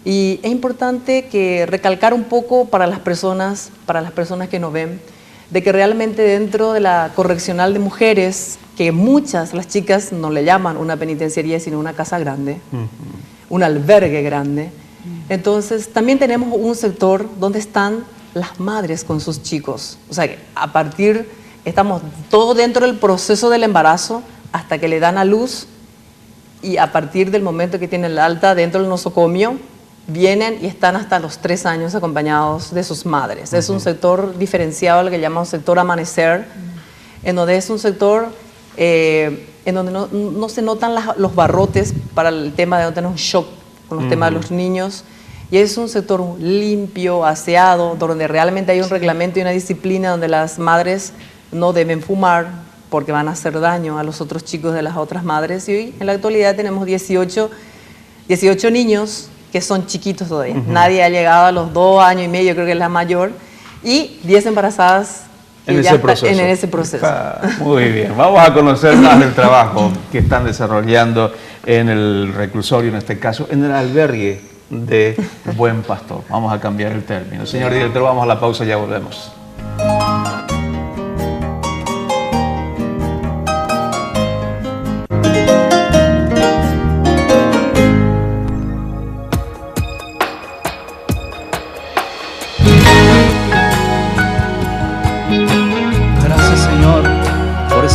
Y es importante que recalcar un poco para las personas que nos ven, de que realmente dentro de la correccional de mujeres, que las chicas no le llaman una penitenciaría, sino una casa grande, un albergue grande. Entonces también tenemos un sector donde están las madres con sus chicos. O sea, que estamos todo dentro del proceso del embarazo hasta que le dan a luz y a partir del momento que tienen la alta dentro del nosocomio, vienen y están hasta los 3 años acompañados de sus madres. Es un sector diferenciado, el que llamamos sector amanecer, en donde es un sector en donde no se notan los barrotes para el tema de no tener un shock con los temas de los niños. Y es un sector limpio, aseado, donde realmente hay un reglamento y una disciplina donde las madres no deben fumar porque van a hacer daño a los otros chicos de las otras madres. Y hoy, en la actualidad, tenemos 18 niños que son chiquitos todavía. Nadie ha llegado a los 2 años y medio, creo que es la mayor, y 10 embarazadas en ese proceso. Muy bien, vamos a conocer más del trabajo que están desarrollando en el reclusorio, en este caso, en el albergue de Buen Pastor. Vamos a cambiar el término. Señor director, vamos a la pausa, ya volvemos.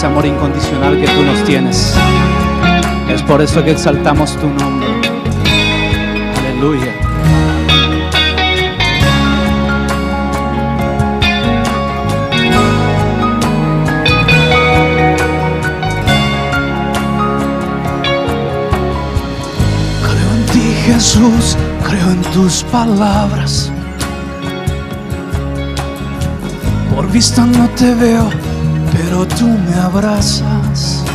Amor incondicional que tú nos tienes. Es por eso que exaltamos tu nombre. Aleluya. Jesús, creo en tus palabras. Por vista no te veo, pero tú me abrazas.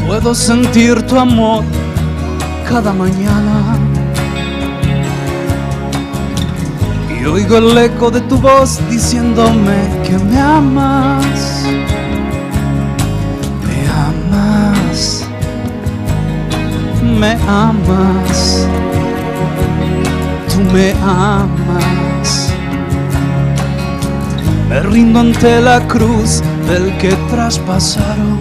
Puedo sentir tu amor cada mañana y oigo el eco de tu voz diciéndome que me amas. Me amas. Me amas. Tú me amas. Me rindo ante la cruz del que traspasaron.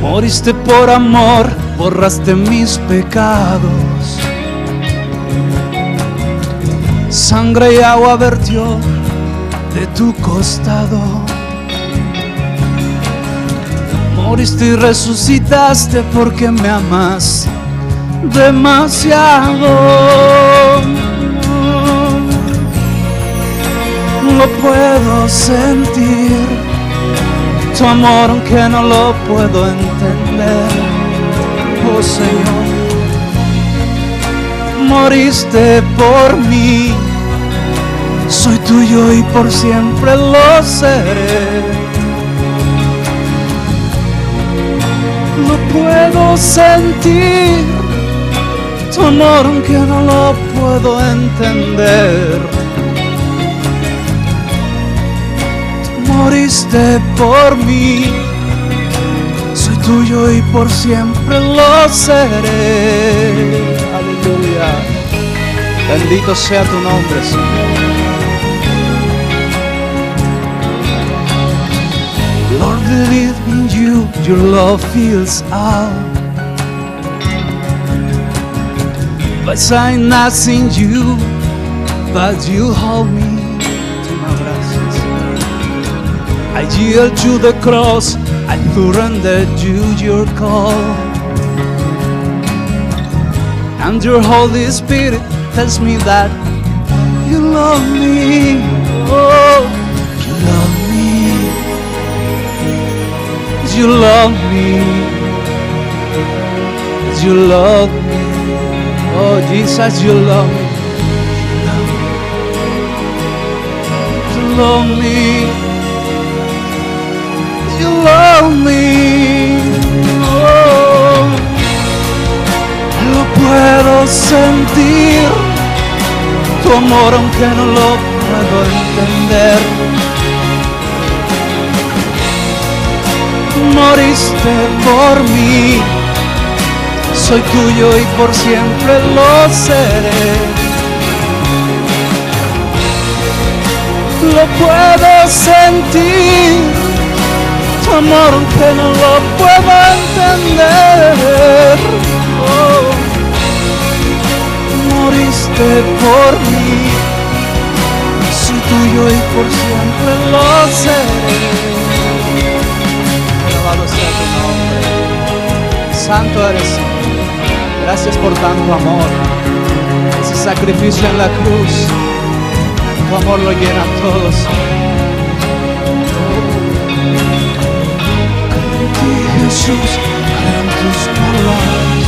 Moriste por amor, borraste mis pecados. Sangre y agua vertió de tu costado. Moriste y resucitaste porque me amas demasiado. Lo puedo sentir, tu amor aunque no lo puedo entender. Oh Señor, moriste por mí, soy tuyo y por siempre lo seré. Lo puedo sentir, tu amor aunque no lo puedo entender. Moriste por mí, soy tuyo y por siempre lo seré. Aleluya. Bendito sea tu nombre, Señor. Lord, believe in you, your love fills all. But I'm not in you, but you hold me. I yield to the cross, I surrender to your call. And your Holy Spirit tells me that you love me. Oh, you love me. You love me. You love me. Oh, Jesus, you love me. You love me. You love me, oh, lo puedo sentir, tu amor aunque no lo puedo entender. Moriste por mí, soy tuyo y por siempre lo seré. Lo puedo sentir, tu amor aunque no lo puedo entender. Oh, moriste por mí, soy tuyo y por siempre lo seré. Alabado sea tu nombre. Santo eres, Señor. Gracias por tanto amor. Ese sacrificio en la cruz, tu amor lo llena a todos. Jesús, creo en tus palabras.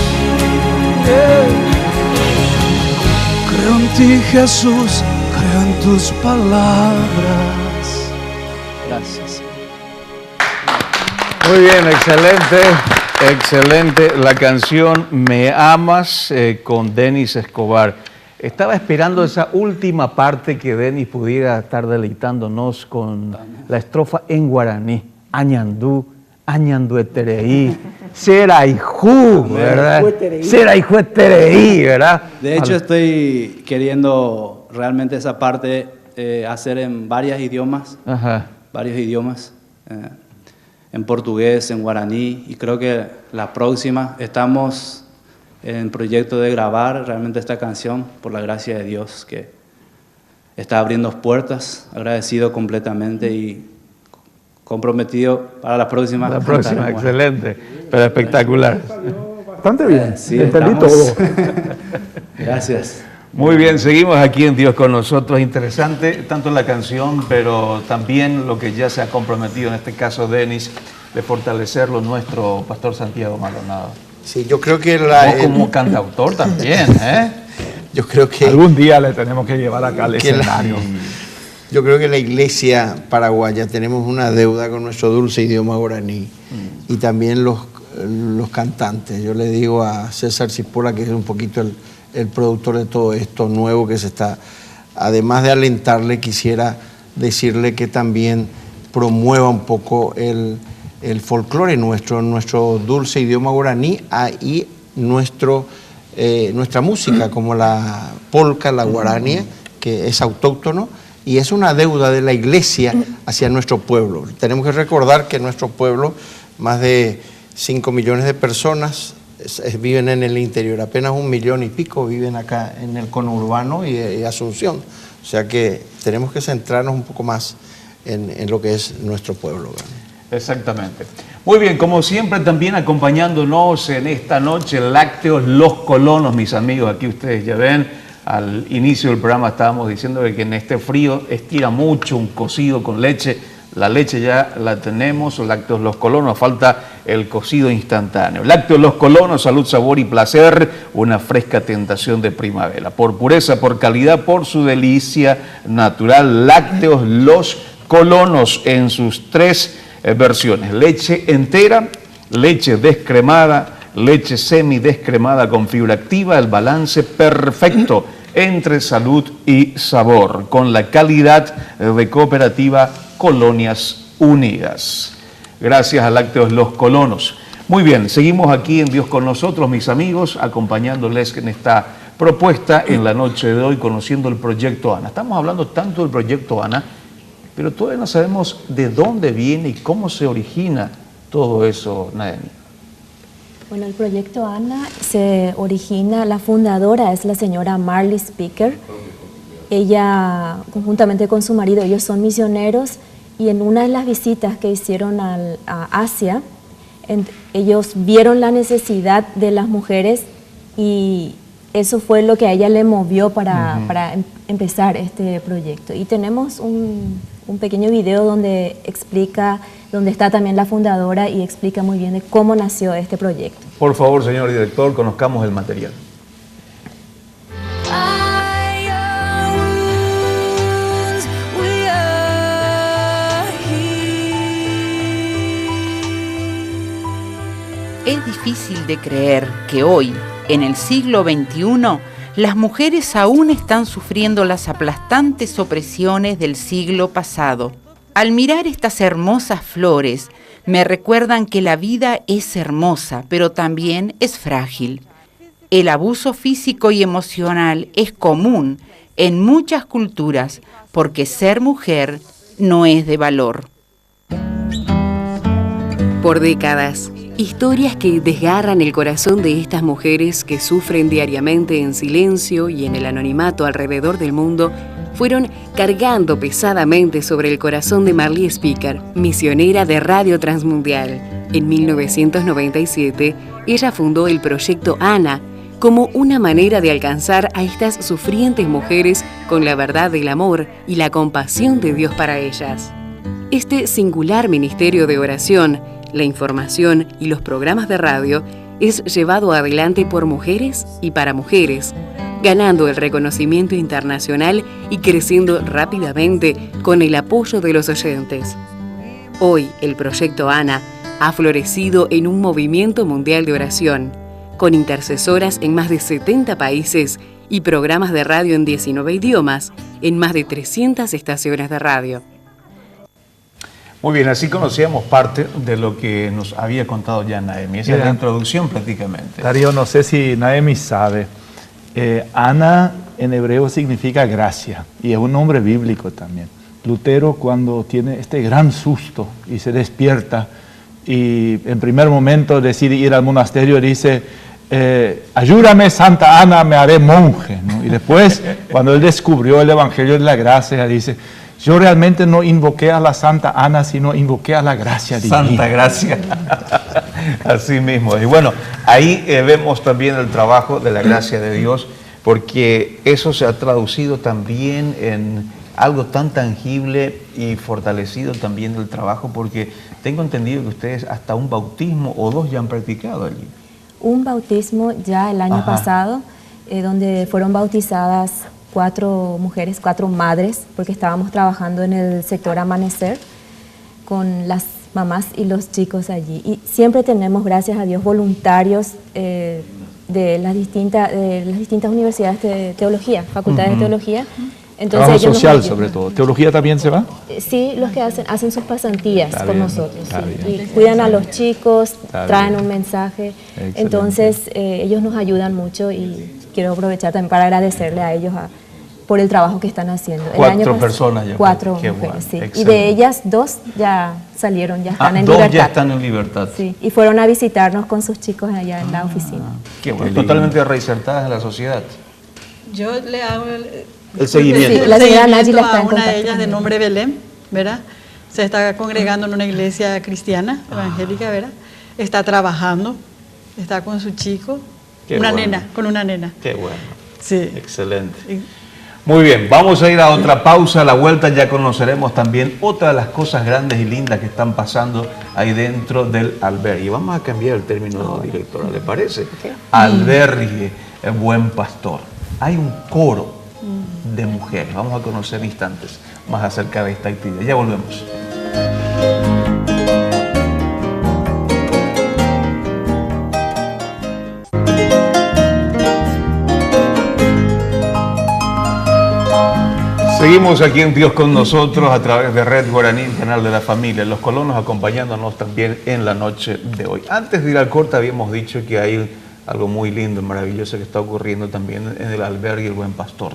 Creo en ti, Jesús, creo en tus palabras. Gracias. Muy bien, excelente, excelente. La canción Me Amas con Denis Escobar. Estaba esperando esa última parte que Denis pudiera estar deleitándonos con la estrofa en guaraní. Añandú. Añanduetereí, Seraijú, ¿verdad? Seraijuetereí, ¿verdad? De hecho, estoy queriendo realmente esa parte hacer en varios idiomas. Ajá. Varios idiomas. En portugués, en guaraní. Y creo que la próxima estamos en proyecto de grabar realmente esta canción por la gracia de Dios que está abriendo puertas. Agradecido completamente y comprometido para la próxima. La próxima, excelente, pero espectacular. Bastante bien, sí, entendí todo. Gracias. Muy bien, seguimos aquí en Dios con nosotros. Interesante tanto la canción, pero también lo que ya se ha comprometido, en este caso Denis, de fortalecerlo nuestro pastor Santiago Maldonado. Sí, yo creo que como cantautor también, ¿eh? Yo creo que algún día le tenemos que llevar acá al escenario. Yo creo que la iglesia paraguaya tenemos una deuda con nuestro dulce idioma guaraní y también los cantantes. Yo le digo a César Cipolla, que es un poquito el productor de todo esto nuevo que se está, además de alentarle, quisiera decirle que también promueva un poco el folclore nuestro dulce idioma guaraní y nuestra música, como la polca, la guarania, que es autóctono, y es una deuda de la iglesia hacia nuestro pueblo. Tenemos que recordar que nuestro pueblo, más de 5 millones de personas viven en el interior, apenas 1 millón y pico viven acá en el conurbano y Asunción. O sea que tenemos que centrarnos un poco más en lo que es nuestro pueblo. Exactamente. Muy bien, como siempre también acompañándonos en esta noche, Lácteos Los Colonos, mis amigos, aquí ustedes ya ven, al inicio del programa estábamos diciendo que en este frío estira mucho un cocido con leche. La leche ya la tenemos, Lácteos Los Colonos, falta el cocido instantáneo. Lácteos Los Colonos, salud, sabor y placer, una fresca tentación de primavera. Por pureza, por calidad, por su delicia natural, Lácteos Los Colonos en sus 3 versiones: leche entera, leche descremada, leche semidescremada con fibra activa, el balance perfecto entre salud y sabor, con la calidad de Cooperativa Colonias Unidas. Gracias a Lácteos Los Colonos. Muy bien, seguimos aquí en Dios con nosotros, mis amigos, acompañándoles en esta propuesta en la noche de hoy, conociendo el Proyecto ANA. Estamos hablando tanto del Proyecto ANA, pero todavía no sabemos de dónde viene y cómo se origina todo eso, Naemi. Bueno, el Proyecto ANA se origina, la fundadora es la señora Marley Speaker. Ella, conjuntamente con su marido, ellos son misioneros, y en una de las visitas que hicieron a Asia, ellos vieron la necesidad de las mujeres y eso fue lo que a ella le movió para empezar este proyecto. Y tenemos un pequeño video donde explica, donde está también la fundadora y explica muy bien de cómo nació este proyecto. Por favor, señor director, conozcamos el material. Es difícil de creer que hoy, en el siglo XXI, las mujeres aún están sufriendo las aplastantes opresiones del siglo pasado. Al mirar estas hermosas flores, me recuerdan que la vida es hermosa, pero también es frágil. El abuso físico y emocional es común en muchas culturas, porque ser mujer no es de valor. Por décadas, historias que desgarran el corazón de estas mujeres que sufren diariamente en silencio y en el anonimato alrededor del mundo fueron cargando pesadamente sobre el corazón de Marley Speaker, misionera de Radio Transmundial. En 1997, ella fundó el Proyecto ANA como una manera de alcanzar a estas sufrientes mujeres con la verdad del amor y la compasión de Dios para ellas. Este singular ministerio de oración, la información y los programas de radio es llevado adelante por mujeres y para mujeres, ganando el reconocimiento internacional y creciendo rápidamente con el apoyo de los oyentes. Hoy, el Proyecto ANA ha florecido en un movimiento mundial de oración, con intercesoras en más de 70 países y programas de radio en 19 idiomas, en más de 300 estaciones de radio. Muy bien, así conocíamos parte de lo que nos había contado ya Naemi. Esa es la introducción prácticamente. Darío, no sé si Naemi sabe, Ana en hebreo significa gracia y es un nombre bíblico también. Lutero, cuando tiene este gran susto y se despierta y en primer momento decide ir al monasterio, dice, ayúdame Santa Ana, me haré monje, ¿no? Y después, cuando él descubrió el Evangelio de la Gracia, dice, yo realmente no invoqué a la Santa Ana, sino invoqué a la gracia divina. Santa Gracia. Así mismo. Y bueno, ahí vemos también el trabajo de la gracia de Dios, porque eso se ha traducido también en algo tan tangible y fortalecido también del trabajo, porque tengo entendido que ustedes hasta un bautismo o 2 ya han practicado allí. Un bautismo ya el año pasado, donde fueron bautizadas 4 mujeres, 4 madres, porque estábamos trabajando en el sector Amanecer con las mamás y los chicos allí. Y siempre tenemos, gracias a Dios, voluntarios de las distintas universidades de teología, facultades de teología. Entonces, trabajo ellos social sobre todo. ¿Teología también se va? Sí, los que hacen sus pasantías Está con bien, nosotros. está Sí. bien. Y cuidan a los chicos, Está traen bien. un mensaje. Excelente. Entonces, ellos nos ayudan mucho y quiero aprovechar también para agradecerle a ellos por el trabajo que están haciendo. El 4 personas ya. 4 Qué mujeres, bueno, sí. Y excelente. de ellas 2 ya salieron, ya están en 2 libertad. ya están en libertad. Sí, y fueron a visitarnos con sus chicos allá en la oficina. Qué bueno. Totalmente reinsertadas en la sociedad. Yo le hago El seguimiento. Sí, la señora seguimiento Nájila está a en una de contacto ellas de conmigo. nombre Belén, ¿verdad? Se está congregando en una iglesia cristiana, evangélica, ¿verdad? Está trabajando, está con su chico, Qué una bueno. nena, con una nena. Qué bueno. Sí. Excelente. Muy bien, vamos a ir a otra pausa. A la vuelta ya conoceremos también otra de las cosas grandes y lindas que están pasando ahí dentro del albergue. Y vamos a cambiar el término, directora, ¿le parece? Albergue, el Buen Pastor. Hay un coro de mujeres. Vamos a conocer instantes más acerca de esta actividad. Ya volvemos. Seguimos aquí en Dios con nosotros a través de Red Guaraní, el canal de la familia. Los colonos acompañándonos también en la noche de hoy. Antes de ir al corte habíamos dicho que hay algo muy lindo, maravilloso que está ocurriendo también en el albergue El Buen Pastor.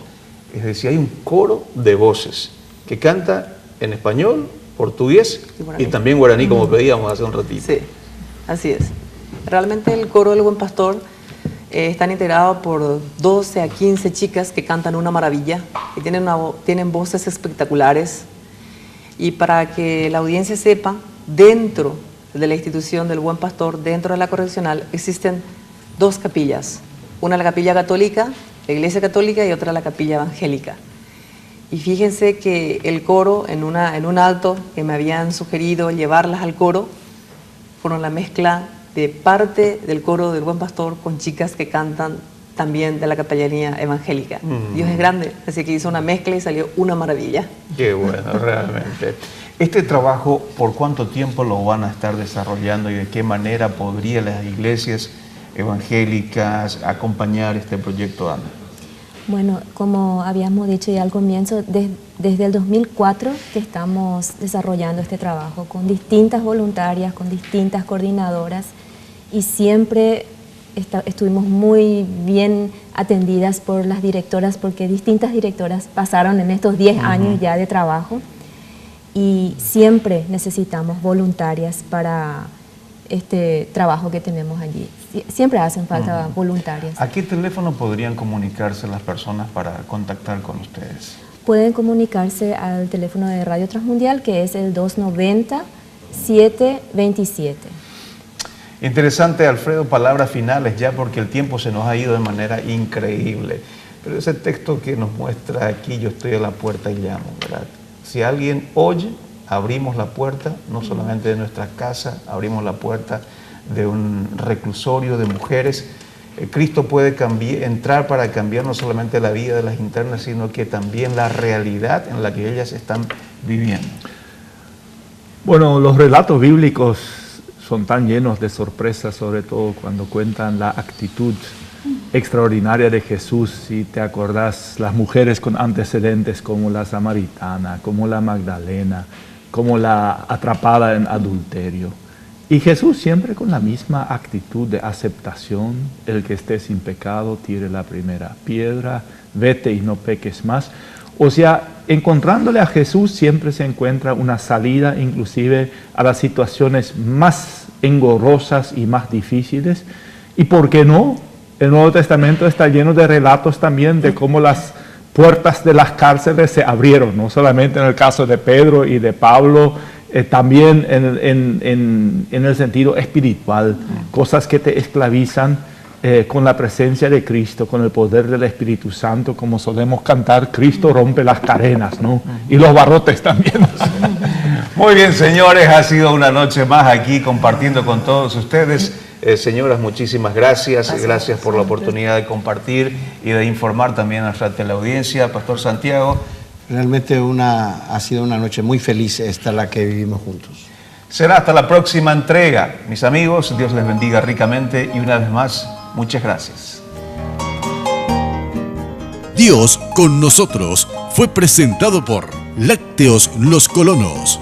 Es decir, hay un coro de voces que canta en español, portugués y también guaraní, como pedíamos hace un ratito. Sí, así es. Realmente el coro del Buen Pastor están integrados por 12 a 15 chicas que cantan una maravilla, que tienen voces espectaculares. Y para que la audiencia sepa, dentro de la institución del Buen Pastor, dentro de la correccional, existen 2 capillas. Una la capilla católica, la iglesia católica, y otra la capilla evangélica. Y fíjense que el coro, en un alto que me habían sugerido llevarlas al coro, fueron la mezcla de parte del coro del Buen Pastor con chicas que cantan también de la capellanía evangélica. Dios es grande, así que hizo una mezcla y salió una maravilla. Qué bueno, realmente. Este trabajo, ¿por cuánto tiempo lo van a estar desarrollando y de qué manera podrían las iglesias evangélicas acompañar este proyecto, Ana? Bueno, como habíamos dicho ya al comienzo, desde el 2004 que estamos desarrollando este trabajo con distintas voluntarias, con distintas coordinadoras, y siempre estuvimos muy bien atendidas por las directoras, porque distintas directoras pasaron en estos 10 años ya de trabajo, y siempre necesitamos voluntarias para este trabajo que tenemos allí. Siempre hacen falta voluntarias. ¿A qué teléfono podrían comunicarse las personas para contactar con ustedes? Pueden comunicarse al teléfono de Radio Transmundial, que es el 290-727. Interesante, Alfredo, palabras finales ya, porque el tiempo se nos ha ido de manera increíble. Pero ese texto que nos muestra aquí, yo estoy a la puerta y llamo, ¿verdad? Si alguien oye, abrimos la puerta, no solamente de nuestra casa, abrimos la puerta de un reclusorio de mujeres. Cristo puede entrar para cambiar no solamente la vida de las internas, sino que también la realidad en la que ellas están viviendo. Bueno, los relatos bíblicos son tan llenos de sorpresas, sobre todo cuando cuentan la actitud extraordinaria de Jesús. Si te acordás, las mujeres con antecedentes como la samaritana, como la Magdalena, como la atrapada en adulterio. Y Jesús siempre con la misma actitud de aceptación: el que esté sin pecado tire la primera piedra, vete y no peques más. O sea, encontrándole a Jesús siempre se encuentra una salida inclusive a las situaciones más engorrosas y más difíciles. Y ¿por qué no? El Nuevo Testamento está lleno de relatos también de cómo las puertas de las cárceles se abrieron, no solamente en el caso de Pedro y de Pablo, también en el sentido espiritual, cosas que te esclavizan, con la presencia de Cristo, con el poder del Espíritu Santo, como solemos cantar, Cristo rompe las cadenas, ¿no? Y los barrotes también. Muy bien, señores, ha sido una noche más aquí compartiendo con todos ustedes. Señoras, muchísimas gracias. Gracias por la oportunidad de compartir y de informar también a nuestra teleaudiencia. Pastor Santiago. Realmente ha sido una noche muy feliz esta la que vivimos juntos. Será hasta la próxima entrega. Mis amigos, Dios les bendiga ricamente y una vez más, muchas gracias. Dios con nosotros fue presentado por Lácteos Los Colonos.